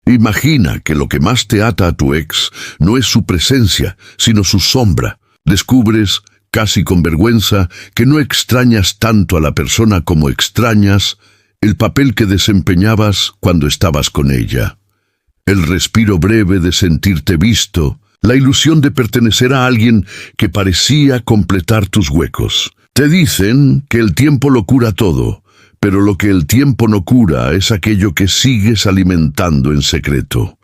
Imagina que lo que más te ata a tu ex no es su presencia, sino su sombra. Descubres, casi con vergüenza, que no extrañas tanto a la persona como extrañas el papel que desempeñabas cuando estabas con ella. El respiro breve de sentirte visto, la ilusión de pertenecer a alguien que parecía completar tus huecos. Te dicen que el tiempo lo cura todo, pero lo que el tiempo no cura es aquello que sigues alimentando en secreto.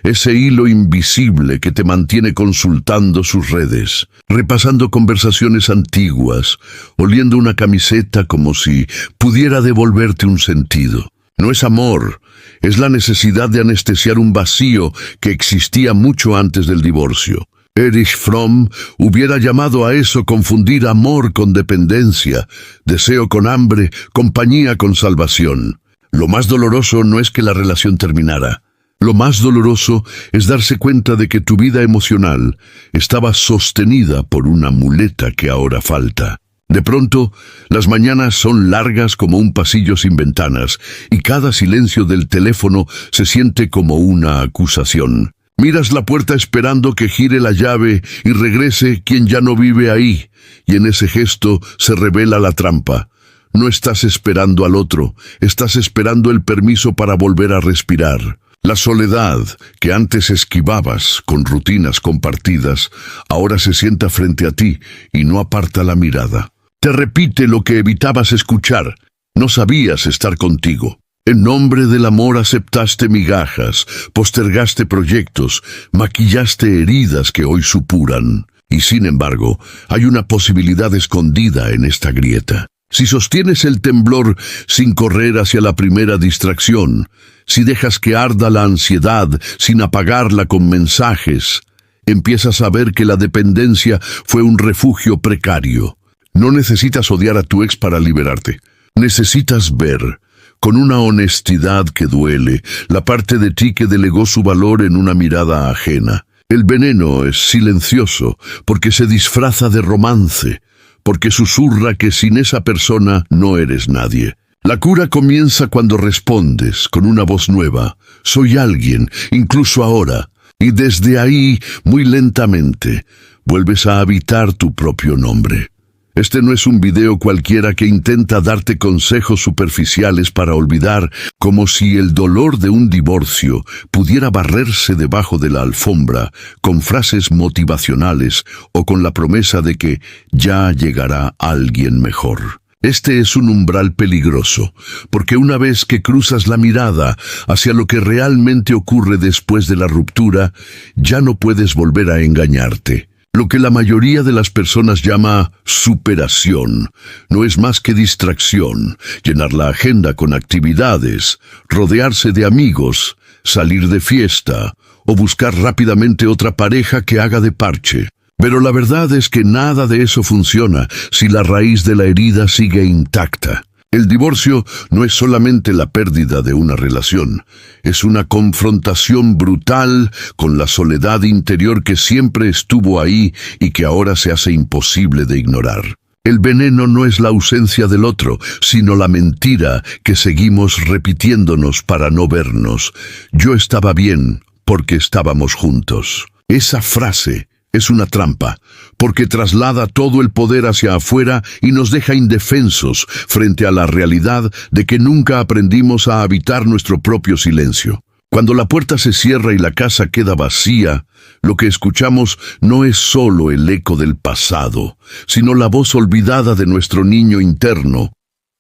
Ese hilo invisible que te mantiene consultando sus redes, repasando conversaciones antiguas, oliendo una camiseta como si pudiera devolverte un sentido. No es amor, es la necesidad de anestesiar un vacío que existía mucho antes del divorcio. Erich Fromm hubiera llamado a eso confundir amor con dependencia, deseo con hambre, compañía con salvación. Lo más doloroso no es que la relación terminara. Lo más doloroso es darse cuenta de que tu vida emocional estaba sostenida por una muleta que ahora falta. De pronto, las mañanas son largas como un pasillo sin ventanas y cada silencio del teléfono se siente como una acusación. Miras la puerta esperando que gire la llave y regrese quien ya no vive ahí, y en ese gesto se revela la trampa. No estás esperando al otro, estás esperando el permiso para volver a respirar. La soledad que antes esquivabas con rutinas compartidas, ahora se sienta frente a ti y no aparta la mirada. Te repite lo que evitabas escuchar. No sabías estar contigo. En nombre del amor aceptaste migajas, postergaste proyectos, maquillaste heridas que hoy supuran. Y sin embargo, hay una posibilidad escondida en esta grieta. Si sostienes el temblor sin correr hacia la primera distracción, si dejas que arda la ansiedad sin apagarla con mensajes, empiezas a ver que la dependencia fue un refugio precario. No necesitas odiar a tu ex para liberarte. Necesitas ver, con una honestidad que duele, la parte de ti que delegó su valor en una mirada ajena. El veneno es silencioso porque se disfraza de romance, porque susurra que sin esa persona no eres nadie. La cura comienza cuando respondes con una voz nueva. Soy alguien, incluso ahora. Y desde ahí, muy lentamente, vuelves a habitar tu propio nombre. Este no es un video cualquiera que intenta darte consejos superficiales para olvidar, como si el dolor de un divorcio pudiera barrerse debajo de la alfombra con frases motivacionales o con la promesa de que ya llegará alguien mejor. Este es un umbral peligroso, porque una vez que cruzas la mirada hacia lo que realmente ocurre después de la ruptura, ya no puedes volver a engañarte. Lo que la mayoría de las personas llama superación no es más que distracción, llenar la agenda con actividades, rodearse de amigos, salir de fiesta o buscar rápidamente otra pareja que haga de parche. Pero la verdad es que nada de eso funciona si la raíz de la herida sigue intacta. El divorcio no es solamente la pérdida de una relación, es una confrontación brutal con la soledad interior que siempre estuvo ahí y que ahora se hace imposible de ignorar. El veneno no es la ausencia del otro, sino la mentira que seguimos repitiéndonos para no vernos. Yo estaba bien porque estábamos juntos. Esa frase es una trampa, porque traslada todo el poder hacia afuera y nos deja indefensos frente a la realidad de que nunca aprendimos a habitar nuestro propio silencio. Cuando la puerta se cierra y la casa queda vacía, lo que escuchamos no es solo el eco del pasado, sino la voz olvidada de nuestro niño interno,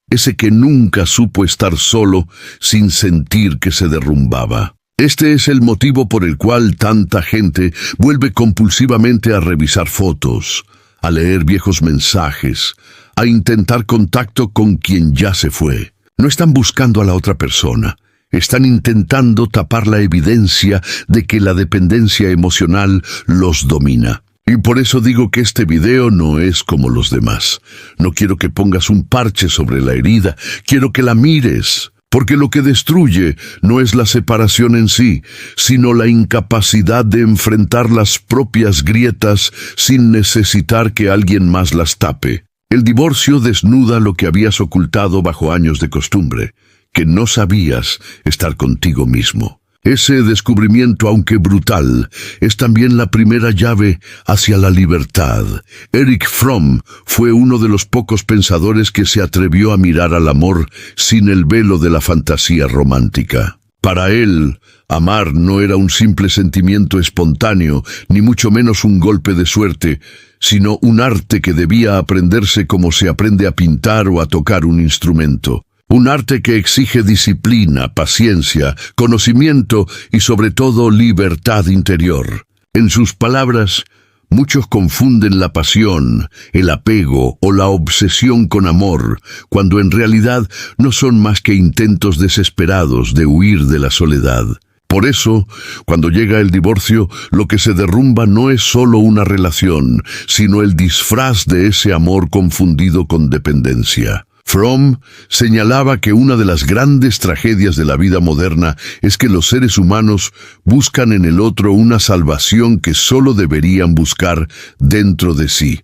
ese que nunca supo estar solo sin sentir que se derrumbaba. Este es el motivo por el cual tanta gente vuelve compulsivamente a revisar fotos, a leer viejos mensajes, a intentar contacto con quien ya se fue. No están buscando a la otra persona, están intentando tapar la evidencia de que la dependencia emocional los domina. Y por eso digo que este video no es como los demás. No quiero que pongas un parche sobre la herida, quiero que la mires. Porque lo que destruye no es la separación en sí, sino la incapacidad de enfrentar las propias grietas sin necesitar que alguien más las tape. El divorcio desnuda lo que habías ocultado bajo años de costumbre, que no sabías estar contigo mismo. Ese descubrimiento, aunque brutal, es también la primera llave hacia la libertad. Erich Fromm fue uno de los pocos pensadores que se atrevió a mirar al amor sin el velo de la fantasía romántica. Para él, amar no era un simple sentimiento espontáneo, ni mucho menos un golpe de suerte, sino un arte que debía aprenderse como se aprende a pintar o a tocar un instrumento. Un arte que exige disciplina, paciencia, conocimiento y sobre todo libertad interior. En sus palabras, muchos confunden la pasión, el apego o la obsesión con amor, cuando en realidad no son más que intentos desesperados de huir de la soledad. Por eso, cuando llega el divorcio, lo que se derrumba no es solo una relación, sino el disfraz de ese amor confundido con dependencia. Fromm señalaba que una de las grandes tragedias de la vida moderna es que los seres humanos buscan en el otro una salvación que solo deberían buscar dentro de sí.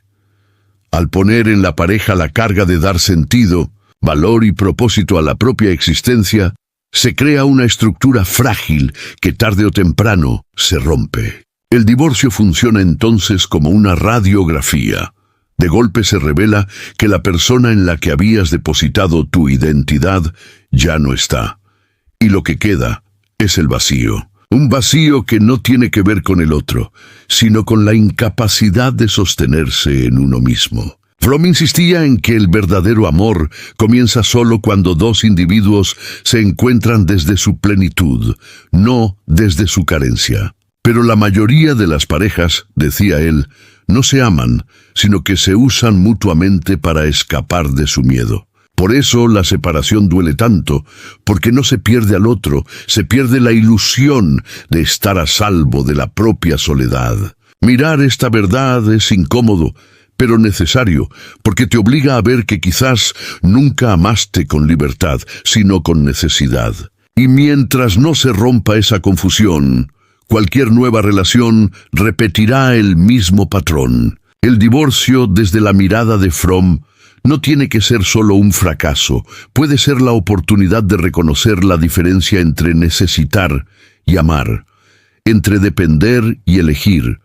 Al poner en la pareja la carga de dar sentido, valor y propósito a la propia existencia, se crea una estructura frágil que tarde o temprano se rompe. El divorcio funciona entonces como una radiografía. De golpe se revela que la persona en la que habías depositado tu identidad ya no está. Y lo que queda es el vacío. Un vacío que no tiene que ver con el otro, sino con la incapacidad de sostenerse en uno mismo. Fromm insistía en que el verdadero amor comienza solo cuando dos individuos se encuentran desde su plenitud, no desde su carencia. Pero la mayoría de las parejas, decía él, no se aman, sino que se usan mutuamente para escapar de su miedo. Por eso la separación duele tanto, porque no se pierde al otro, se pierde la ilusión de estar a salvo de la propia soledad. Mirar esta verdad es incómodo, pero necesario, porque te obliga a ver que quizás nunca amaste con libertad, sino con necesidad. Y mientras no se rompa esa confusión, cualquier nueva relación repetirá el mismo patrón. El divorcio, desde la mirada de Fromm, no tiene que ser solo un fracaso, puede ser la oportunidad de reconocer la diferencia entre necesitar y amar, entre depender y elegir,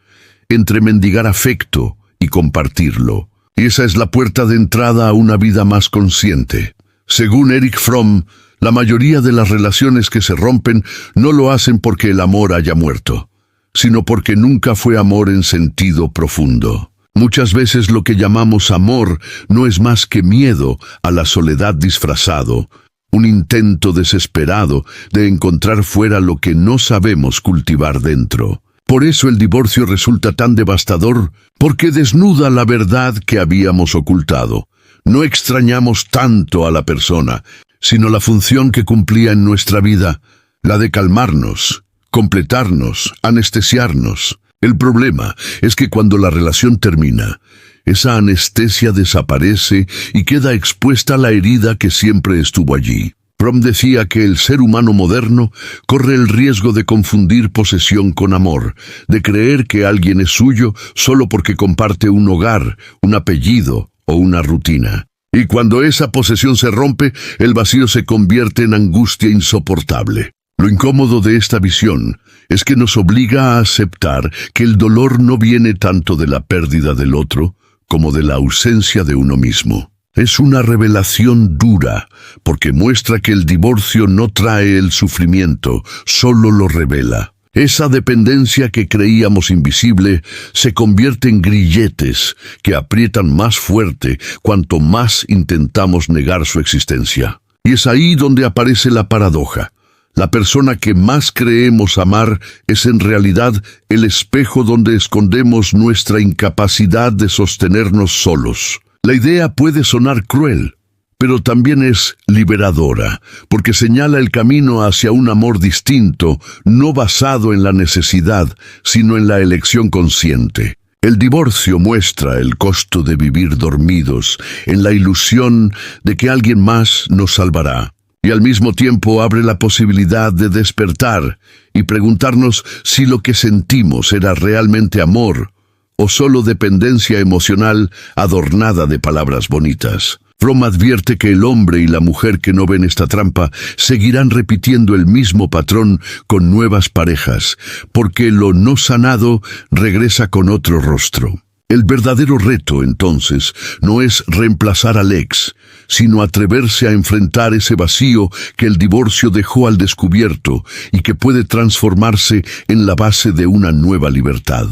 entre mendigar afecto y compartirlo. Esa es la puerta de entrada a una vida más consciente. Según Erich Fromm, la mayoría de las relaciones que se rompen no lo hacen porque el amor haya muerto, sino porque nunca fue amor en sentido profundo. Muchas veces lo que llamamos amor no es más que miedo a la soledad disfrazado, un intento desesperado de encontrar fuera lo que no sabemos cultivar dentro. Por eso el divorcio resulta tan devastador, porque desnuda la verdad que habíamos ocultado. No extrañamos tanto a la persona, sino la función que cumplía en nuestra vida, la de calmarnos, completarnos, anestesiarnos. El problema es que cuando la relación termina, esa anestesia desaparece y queda expuesta la herida que siempre estuvo allí. Fromm decía que el ser humano moderno corre el riesgo de confundir posesión con amor, de creer que alguien es suyo solo porque comparte un hogar, un apellido o una rutina. Y cuando esa posesión se rompe, el vacío se convierte en angustia insoportable. Lo incómodo de esta visión es que nos obliga a aceptar que el dolor no viene tanto de la pérdida del otro como de la ausencia de uno mismo. Es una revelación dura, porque muestra que el divorcio no trae el sufrimiento, solo lo revela. Esa dependencia que creíamos invisible se convierte en grilletes que aprietan más fuerte cuanto más intentamos negar su existencia. Y es ahí donde aparece la paradoja. La persona que más creemos amar es en realidad el espejo donde escondemos nuestra incapacidad de sostenernos solos. La idea puede sonar cruel, pero también es liberadora, porque señala el camino hacia un amor distinto, no basado en la necesidad, sino en la elección consciente. El divorcio muestra el costo de vivir dormidos, en la ilusión de que alguien más nos salvará. Y al mismo tiempo abre la posibilidad de despertar y preguntarnos si lo que sentimos era realmente amor o solo dependencia emocional adornada de palabras bonitas. Fromm advierte que el hombre y la mujer que no ven esta trampa seguirán repitiendo el mismo patrón con nuevas parejas, porque lo no sanado regresa con otro rostro. El verdadero reto, entonces, no es reemplazar al ex, sino atreverse a enfrentar ese vacío que el divorcio dejó al descubierto y que puede transformarse en la base de una nueva libertad.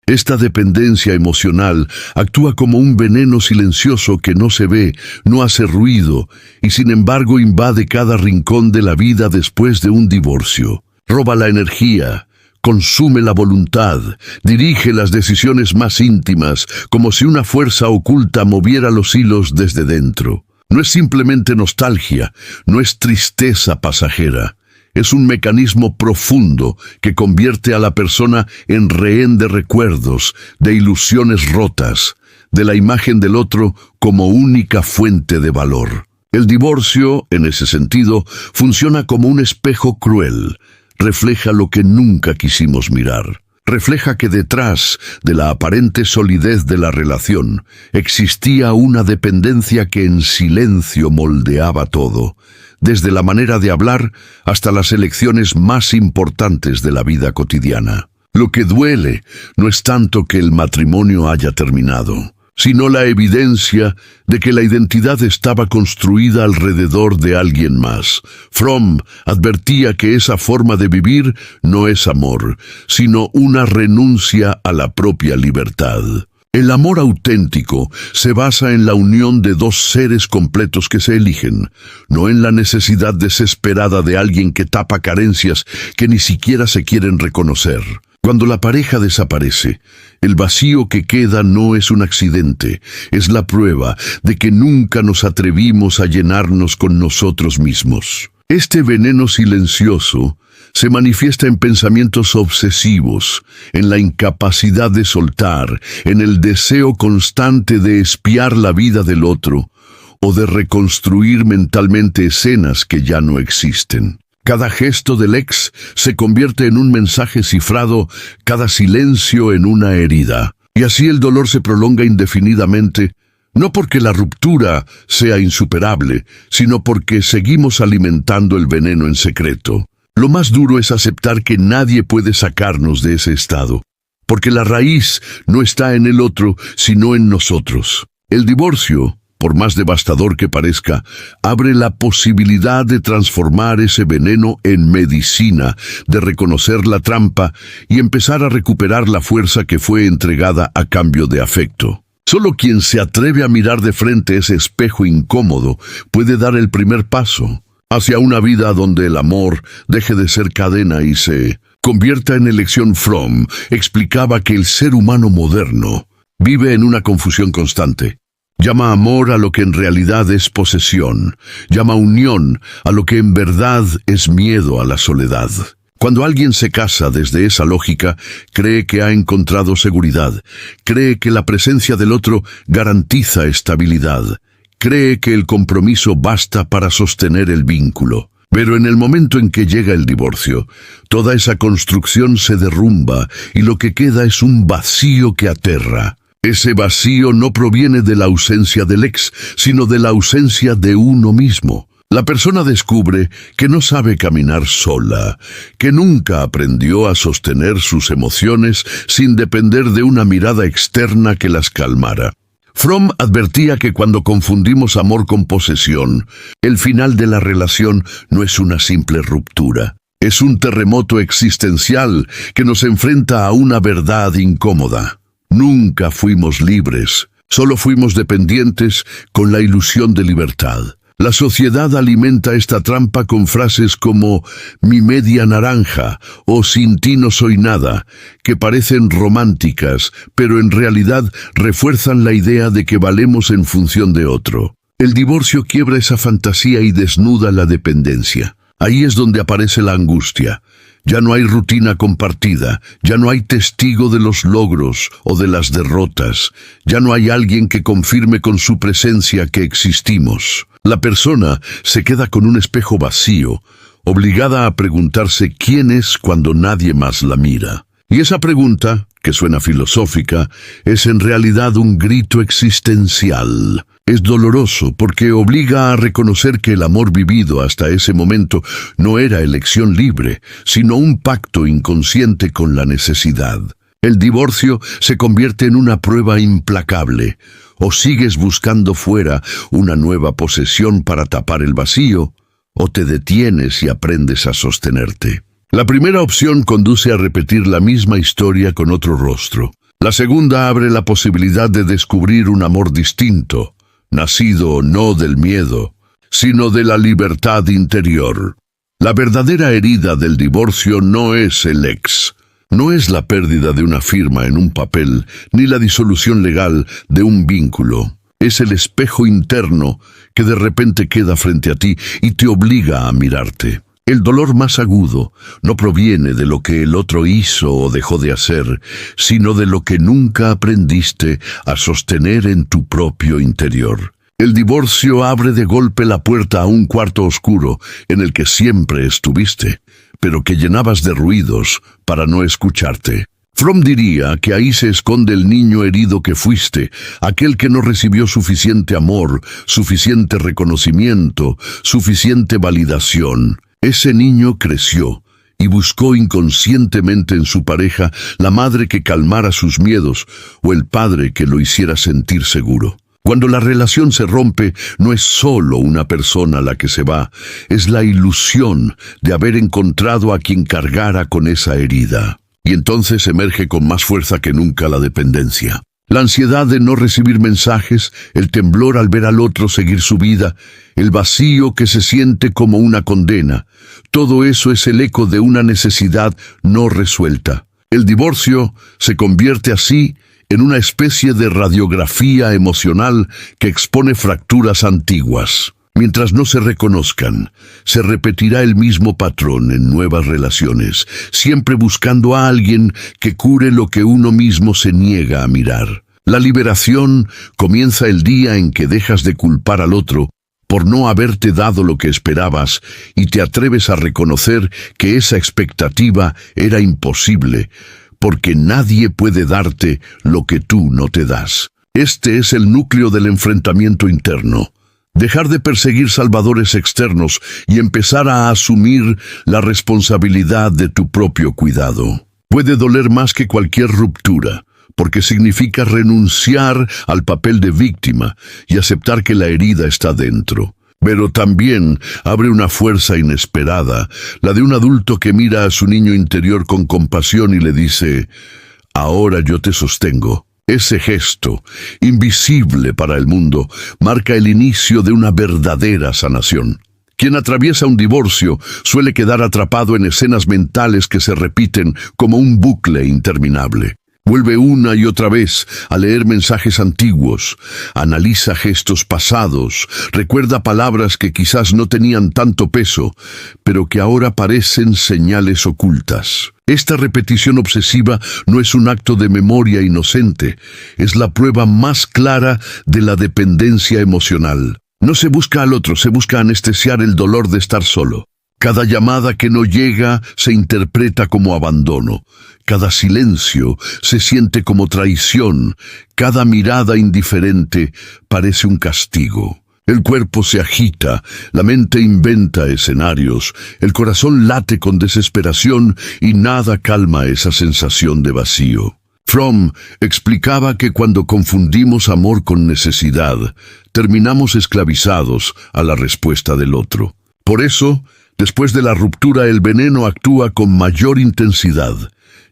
Esta dependencia emocional actúa como un veneno silencioso que no se ve, no hace ruido, y sin embargo invade cada rincón de la vida después de un divorcio. Roba la energía, consume la voluntad, dirige las decisiones más íntimas, como si una fuerza oculta moviera los hilos desde dentro. No es simplemente nostalgia, no es tristeza pasajera. Es un mecanismo profundo que convierte a la persona en rehén de recuerdos, de ilusiones rotas, de la imagen del otro como única fuente de valor. El divorcio, en ese sentido, funciona como un espejo cruel. Refleja lo que nunca quisimos mirar. Refleja que detrás de la aparente solidez de la relación existía una dependencia que en silencio moldeaba todo, desde la manera de hablar hasta las elecciones más importantes de la vida cotidiana. Lo que duele no es tanto que el matrimonio haya terminado, sino la evidencia de que la identidad estaba construida alrededor de alguien más. Fromm advertía que esa forma de vivir no es amor, sino una renuncia a la propia libertad. El amor auténtico se basa en la unión de dos seres completos que se eligen, no en la necesidad desesperada de alguien que tapa carencias que ni siquiera se quieren reconocer. Cuando la pareja desaparece, el vacío que queda no es un accidente, es la prueba de que nunca nos atrevimos a llenarnos con nosotros mismos. Este veneno silencioso se manifiesta en pensamientos obsesivos, en la incapacidad de soltar, en el deseo constante de espiar la vida del otro o de reconstruir mentalmente escenas que ya no existen. Cada gesto del ex se convierte en un mensaje cifrado, cada silencio en una herida. Y así el dolor se prolonga indefinidamente, no porque la ruptura sea insuperable, sino porque seguimos alimentando el veneno en secreto. Lo más duro es aceptar que nadie puede sacarnos de ese estado, porque la raíz no está en el otro, sino en nosotros. El divorcio, por más devastador que parezca, abre la posibilidad de transformar ese veneno en medicina, de reconocer la trampa y empezar a recuperar la fuerza que fue entregada a cambio de afecto. Solo quien se atreve a mirar de frente ese espejo incómodo puede dar el primer paso hacia una vida donde el amor deje de ser cadena y se convierta en elección. Fromm explicaba que el ser humano moderno vive en una confusión constante. Llama amor a lo que en realidad es posesión. Llama unión a lo que en verdad es miedo a la soledad. Cuando alguien se casa desde esa lógica, cree que ha encontrado seguridad. Cree que la presencia del otro garantiza estabilidad. Cree que el compromiso basta para sostener el vínculo. Pero en el momento en que llega el divorcio, toda esa construcción se derrumba y lo que queda es un vacío que aterra. Ese vacío no proviene de la ausencia del ex, sino de la ausencia de uno mismo. La persona descubre que no sabe caminar sola, que nunca aprendió a sostener sus emociones sin depender de una mirada externa que las calmara. Fromm advertía que cuando confundimos amor con posesión, el final de la relación no es una simple ruptura. Es un terremoto existencial que nos enfrenta a una verdad incómoda. Nunca fuimos libres, solo fuimos dependientes con la ilusión de libertad. La sociedad alimenta esta trampa con frases como «mi media naranja» o «sin ti no soy nada», que parecen románticas, pero en realidad refuerzan la idea de que valemos en función de otro. El divorcio quiebra esa fantasía y desnuda la dependencia. Ahí es donde aparece la angustia. Ya no hay rutina compartida, ya no hay testigo de los logros o de las derrotas, ya no hay alguien que confirme con su presencia que existimos. La persona se queda con un espejo vacío, obligada a preguntarse quién es cuando nadie más la mira. Y esa pregunta, que suena filosófica, es en realidad un grito existencial. Es doloroso porque obliga a reconocer que el amor vivido hasta ese momento no era elección libre, sino un pacto inconsciente con la necesidad. El divorcio se convierte en una prueba implacable. O sigues buscando fuera una nueva posesión para tapar el vacío, o te detienes y aprendes a sostenerte. La primera opción conduce a repetir la misma historia con otro rostro. La segunda abre la posibilidad de descubrir un amor distinto, nacido no del miedo, sino de la libertad interior. La verdadera herida del divorcio no es el ex. No es la pérdida de una firma en un papel, ni la disolución legal de un vínculo. Es el espejo interno que de repente queda frente a ti y te obliga a mirarte. El dolor más agudo no proviene de lo que el otro hizo o dejó de hacer, sino de lo que nunca aprendiste a sostener en tu propio interior. El divorcio abre de golpe la puerta a un cuarto oscuro en el que siempre estuviste, pero que llenabas de ruidos para no escucharte. Fromm diría que ahí se esconde el niño herido que fuiste, aquel que no recibió suficiente amor, suficiente reconocimiento, suficiente validación. Ese niño creció y buscó inconscientemente en su pareja la madre que calmara sus miedos o el padre que lo hiciera sentir seguro. Cuando la relación se rompe, no es solo una persona la que se va, es la ilusión de haber encontrado a quien cargara con esa herida. Y entonces emerge con más fuerza que nunca la dependencia. La ansiedad de no recibir mensajes, el temblor al ver al otro seguir su vida, el vacío que se siente como una condena. Todo eso es el eco de una necesidad no resuelta. El divorcio se convierte así en una especie de radiografía emocional que expone fracturas antiguas. Mientras no se reconozcan, se repetirá el mismo patrón en nuevas relaciones, siempre buscando a alguien que cure lo que uno mismo se niega a mirar. La liberación comienza el día en que dejas de culpar al otro por no haberte dado lo que esperabas y te atreves a reconocer que esa expectativa era imposible, porque nadie puede darte lo que tú no te das. Este es el núcleo del enfrentamiento interno. Dejar de perseguir salvadores externos y empezar a asumir la responsabilidad de tu propio cuidado. Puede doler más que cualquier ruptura, porque significa renunciar al papel de víctima y aceptar que la herida está dentro. Pero también abre una fuerza inesperada, la de un adulto que mira a su niño interior con compasión y le dice: «Ahora yo te sostengo». Ese gesto, invisible para el mundo, marca el inicio de una verdadera sanación. Quien atraviesa un divorcio suele quedar atrapado en escenas mentales que se repiten como un bucle interminable. Vuelve una y otra vez a leer mensajes antiguos, analiza gestos pasados, recuerda palabras que quizás no tenían tanto peso, pero que ahora parecen señales ocultas. Esta repetición obsesiva no es un acto de memoria inocente, es la prueba más clara de la dependencia emocional. No se busca al otro, se busca anestesiar el dolor de estar solo. Cada llamada que no llega se interpreta como abandono. Cada silencio se siente como traición. Cada mirada indiferente parece un castigo. El cuerpo se agita, la mente inventa escenarios, el corazón late con desesperación y nada calma esa sensación de vacío. Fromm explicaba que cuando confundimos amor con necesidad, terminamos esclavizados a la respuesta del otro. Por eso, después de la ruptura, el veneno actúa con mayor intensidad.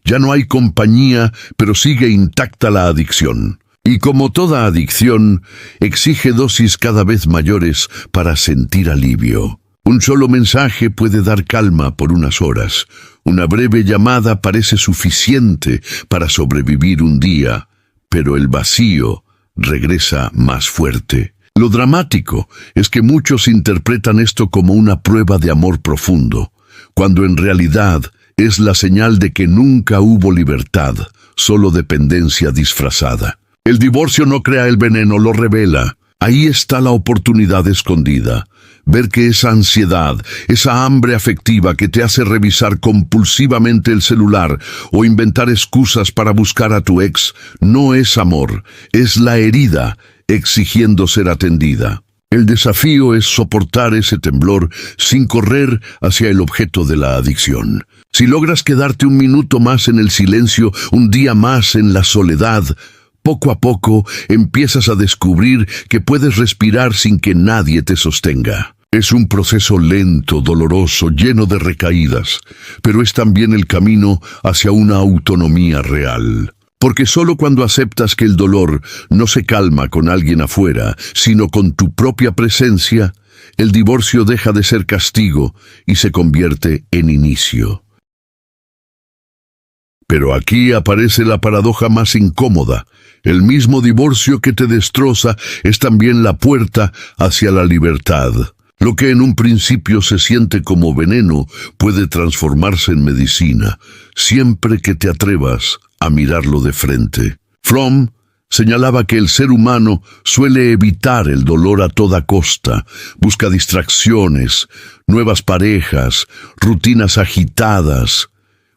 Ya no hay compañía, pero sigue intacta la adicción. Y como toda adicción, exige dosis cada vez mayores para sentir alivio. Un solo mensaje puede dar calma por unas horas. Una breve llamada parece suficiente para sobrevivir un día, pero el vacío regresa más fuerte. Lo dramático es que muchos interpretan esto como una prueba de amor profundo, cuando en realidad es la señal de que nunca hubo libertad, solo dependencia disfrazada. El divorcio no crea el veneno, lo revela. Ahí está la oportunidad escondida. Ver que esa ansiedad, esa hambre afectiva que te hace revisar compulsivamente el celular o inventar excusas para buscar a tu ex, no es amor, es la herida exigiendo ser atendida. El desafío es soportar ese temblor sin correr hacia el objeto de la adicción. Si logras quedarte un minuto más en el silencio, un día más en la soledad, poco a poco empiezas a descubrir que puedes respirar sin que nadie te sostenga. Es un proceso lento, doloroso, lleno de recaídas, pero es también el camino hacia una autonomía real. Porque solo cuando aceptas que el dolor no se calma con alguien afuera, sino con tu propia presencia, el divorcio deja de ser castigo y se convierte en inicio. Pero aquí aparece la paradoja más incómoda. El mismo divorcio que te destroza es también la puerta hacia la libertad. Lo que en un principio se siente como veneno puede transformarse en medicina, siempre que te atrevas a mirarlo de frente. Fromm señalaba que el ser humano suele evitar el dolor a toda costa, busca distracciones, nuevas parejas, rutinas agitadas,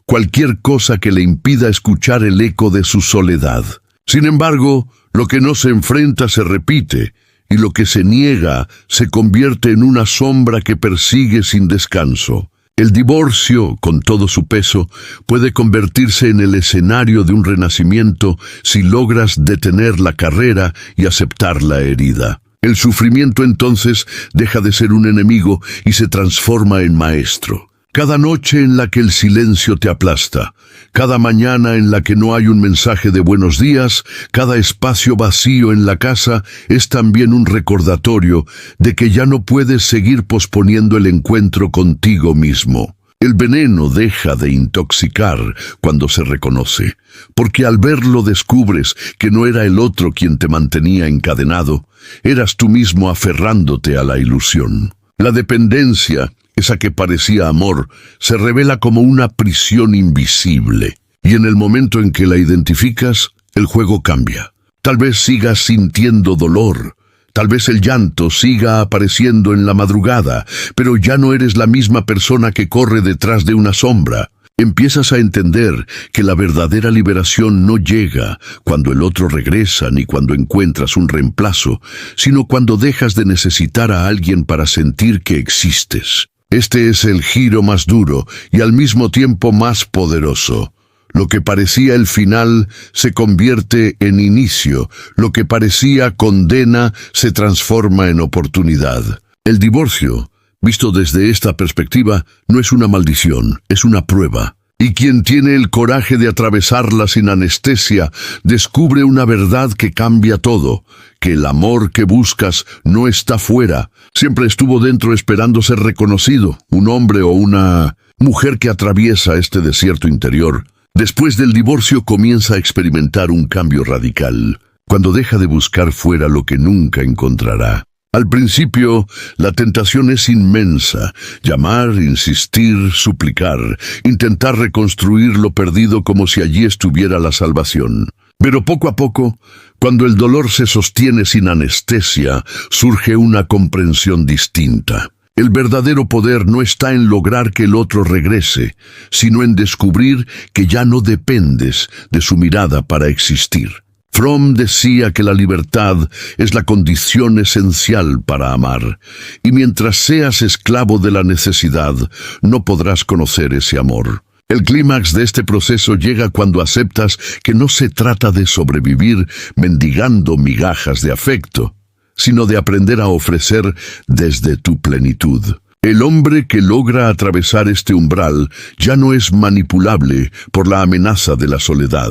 cualquier cosa que le impida escuchar el eco de su soledad. Sin embargo, lo que no se enfrenta se repite, y lo que se niega se convierte en una sombra que persigue sin descanso. El divorcio, con todo su peso, puede convertirse en el escenario de un renacimiento si logras detener la carrera y aceptar la herida. El sufrimiento entonces deja de ser un enemigo y se transforma en maestro. Cada noche en la que el silencio te aplasta, cada mañana en la que no hay un mensaje de buenos días, cada espacio vacío en la casa es también un recordatorio de que ya no puedes seguir posponiendo el encuentro contigo mismo. El veneno deja de intoxicar cuando se reconoce, porque al verlo descubres que no era el otro quien te mantenía encadenado, eras tú mismo aferrándote a la ilusión. La dependencia, esa que parecía amor, se revela como una prisión invisible. Y en el momento en que la identificas, el juego cambia. Tal vez sigas sintiendo dolor, tal vez el llanto siga apareciendo en la madrugada, pero ya no eres la misma persona que corre detrás de una sombra. Empiezas a entender que la verdadera liberación no llega cuando el otro regresa ni cuando encuentras un reemplazo, sino cuando dejas de necesitar a alguien para sentir que existes. Este es el giro más duro y al mismo tiempo más poderoso. Lo que parecía el final se convierte en inicio, lo que parecía condena se transforma en oportunidad. El divorcio, visto desde esta perspectiva, no es una maldición, es una prueba. Y quien tiene el coraje de atravesarla sin anestesia, descubre una verdad que cambia todo, que el amor que buscas no está fuera, siempre estuvo dentro esperando ser reconocido, un hombre o una mujer que atraviesa este desierto interior. Después del divorcio comienza a experimentar un cambio radical, cuando deja de buscar fuera lo que nunca encontrará. Al principio, la tentación es inmensa: llamar, insistir, suplicar, intentar reconstruir lo perdido como si allí estuviera la salvación. Pero poco a poco, cuando el dolor se sostiene sin anestesia, surge una comprensión distinta. El verdadero poder no está en lograr que el otro regrese, sino en descubrir que ya no dependes de su mirada para existir. Fromm decía que la libertad es la condición esencial para amar, y mientras seas esclavo de la necesidad, no podrás conocer ese amor. El clímax de este proceso llega cuando aceptas que no se trata de sobrevivir mendigando migajas de afecto, sino de aprender a ofrecer desde tu plenitud. El hombre que logra atravesar este umbral ya no es manipulable por la amenaza de la soledad,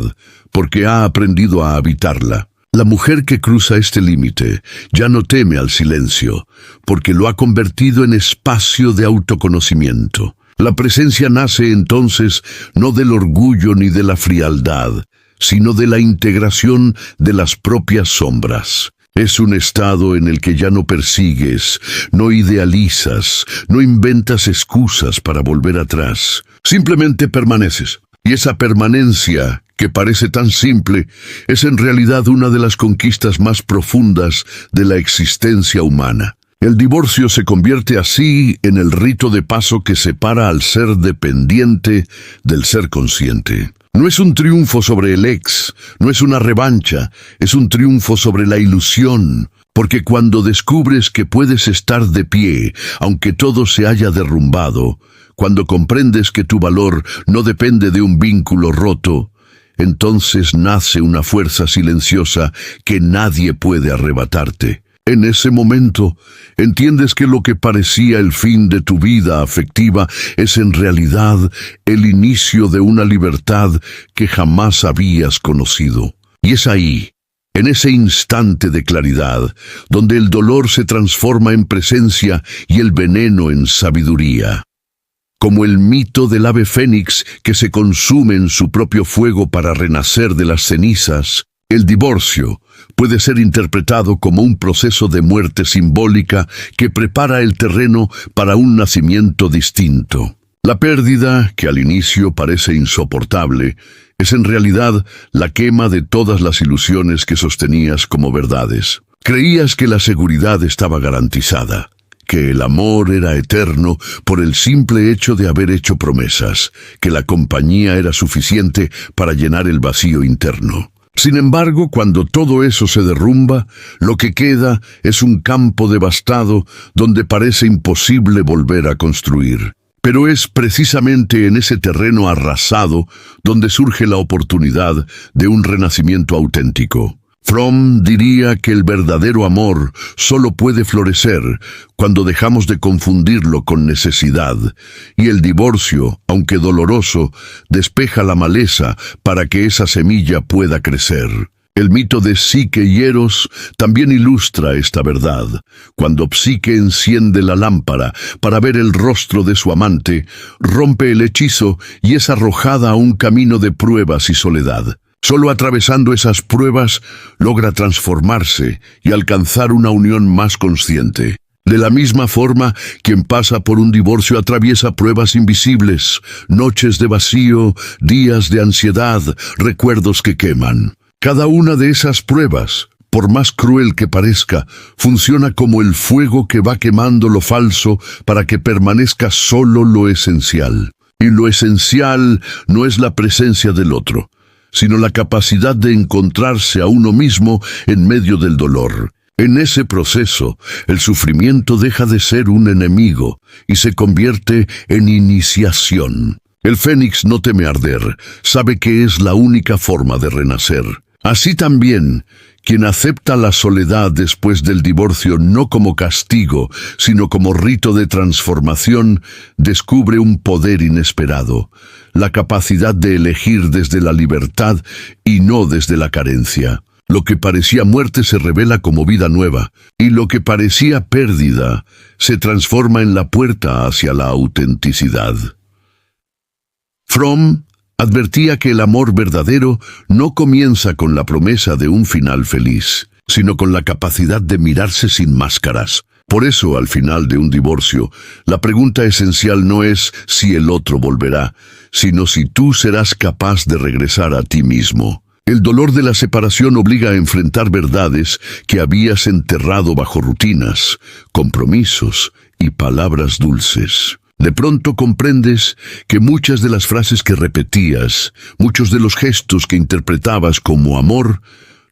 porque ha aprendido a habitarla. La mujer que cruza este límite ya no teme al silencio, porque lo ha convertido en espacio de autoconocimiento. La presencia nace entonces no del orgullo ni de la frialdad, sino de la integración de las propias sombras. Es un estado en el que ya no persigues, no idealizas, no inventas excusas para volver atrás. Simplemente permaneces. Y esa permanencia, que parece tan simple, es en realidad una de las conquistas más profundas de la existencia humana. El divorcio se convierte así en el rito de paso que separa al ser dependiente del ser consciente. No es un triunfo sobre el ex, no es una revancha, es un triunfo sobre la ilusión. Porque cuando descubres que puedes estar de pie, aunque todo se haya derrumbado, cuando comprendes que tu valor no depende de un vínculo roto, entonces nace una fuerza silenciosa que nadie puede arrebatarte. En ese momento, entiendes que lo que parecía el fin de tu vida afectiva es en realidad el inicio de una libertad que jamás habías conocido. Y es ahí, en ese instante de claridad, donde el dolor se transforma en presencia y el veneno en sabiduría. Como el mito del ave fénix que se consume en su propio fuego para renacer de las cenizas, el divorcio puede ser interpretado como un proceso de muerte simbólica que prepara el terreno para un nacimiento distinto. La pérdida, que al inicio parece insoportable, es en realidad la quema de todas las ilusiones que sostenías como verdades. Creías que la seguridad estaba garantizada, que el amor era eterno por el simple hecho de haber hecho promesas, que la compañía era suficiente para llenar el vacío interno. Sin embargo, cuando todo eso se derrumba, lo que queda es un campo devastado donde parece imposible volver a construir. Pero es precisamente en ese terreno arrasado donde surge la oportunidad de un renacimiento auténtico. Fromm diría que el verdadero amor solo puede florecer cuando dejamos de confundirlo con necesidad, y el divorcio, aunque doloroso, despeja la maleza para que esa semilla pueda crecer. El mito de Psique y Eros también ilustra esta verdad. Cuando Psique enciende la lámpara para ver el rostro de su amante, rompe el hechizo y es arrojada a un camino de pruebas y soledad. Solo atravesando esas pruebas logra transformarse y alcanzar una unión más consciente. De la misma forma, quien pasa por un divorcio atraviesa pruebas invisibles, noches de vacío, días de ansiedad, recuerdos que queman. Cada una de esas pruebas, por más cruel que parezca, funciona como el fuego que va quemando lo falso para que permanezca solo lo esencial. Y lo esencial no es la presencia del otro, sino la capacidad de encontrarse a uno mismo en medio del dolor. En ese proceso, el sufrimiento deja de ser un enemigo y se convierte en iniciación. El fénix no teme arder, sabe que es la única forma de renacer. Así también, quien acepta la soledad después del divorcio no como castigo, sino como rito de transformación, descubre un poder inesperado, la capacidad de elegir desde la libertad y no desde la carencia. Lo que parecía muerte se revela como vida nueva, y lo que parecía pérdida se transforma en la puerta hacia la autenticidad. Fromm advertía que el amor verdadero no comienza con la promesa de un final feliz, sino con la capacidad de mirarse sin máscaras. Por eso, al final de un divorcio, la pregunta esencial no es si el otro volverá, sino si tú serás capaz de regresar a ti mismo. El dolor de la separación obliga a enfrentar verdades que habías enterrado bajo rutinas, compromisos y palabras dulces. De pronto comprendes que muchas de las frases que repetías, muchos de los gestos que interpretabas como amor,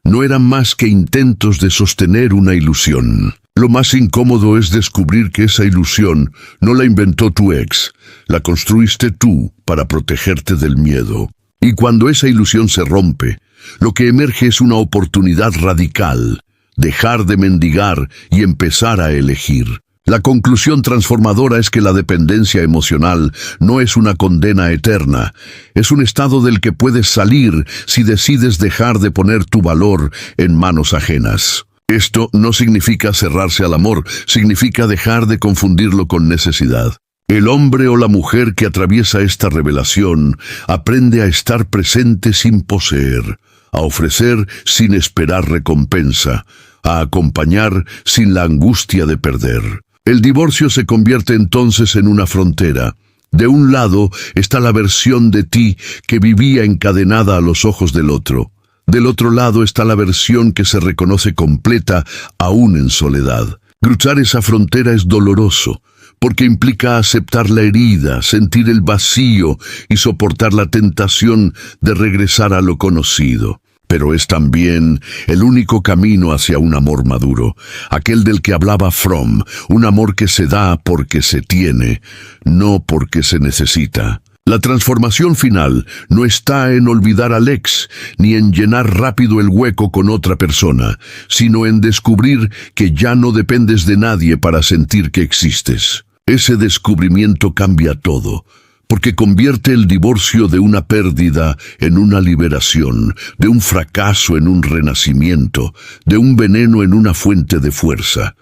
no eran más que intentos de sostener una ilusión. Lo más incómodo es descubrir que esa ilusión no la inventó tu ex, la construiste tú para protegerte del miedo. Y cuando esa ilusión se rompe, lo que emerge es una oportunidad radical, dejar de mendigar y empezar a elegir. La conclusión transformadora es que la dependencia emocional no es una condena eterna, es un estado del que puedes salir si decides dejar de poner tu valor en manos ajenas. Esto no significa cerrarse al amor, significa dejar de confundirlo con necesidad. El hombre o la mujer que atraviesa esta revelación aprende a estar presente sin poseer, a ofrecer sin esperar recompensa, a acompañar sin la angustia de perder. El divorcio se convierte entonces en una frontera. De un lado está la versión de ti que vivía encadenada a los ojos del otro. Del otro lado está la versión que se reconoce completa aún en soledad. Cruzar esa frontera es doloroso, porque implica aceptar la herida, sentir el vacío y soportar la tentación de regresar a lo conocido. Pero es también el único camino hacia un amor maduro, aquel del que hablaba Fromm, un amor que se da porque se tiene, no porque se necesita. La transformación final no está en olvidar al ex, ni en llenar rápido el hueco con otra persona, sino en descubrir que ya no dependes de nadie para sentir que existes. Ese descubrimiento cambia todo, porque convierte el divorcio de una pérdida en una liberación, de un fracaso en un renacimiento, de un veneno en una fuente de fuerza.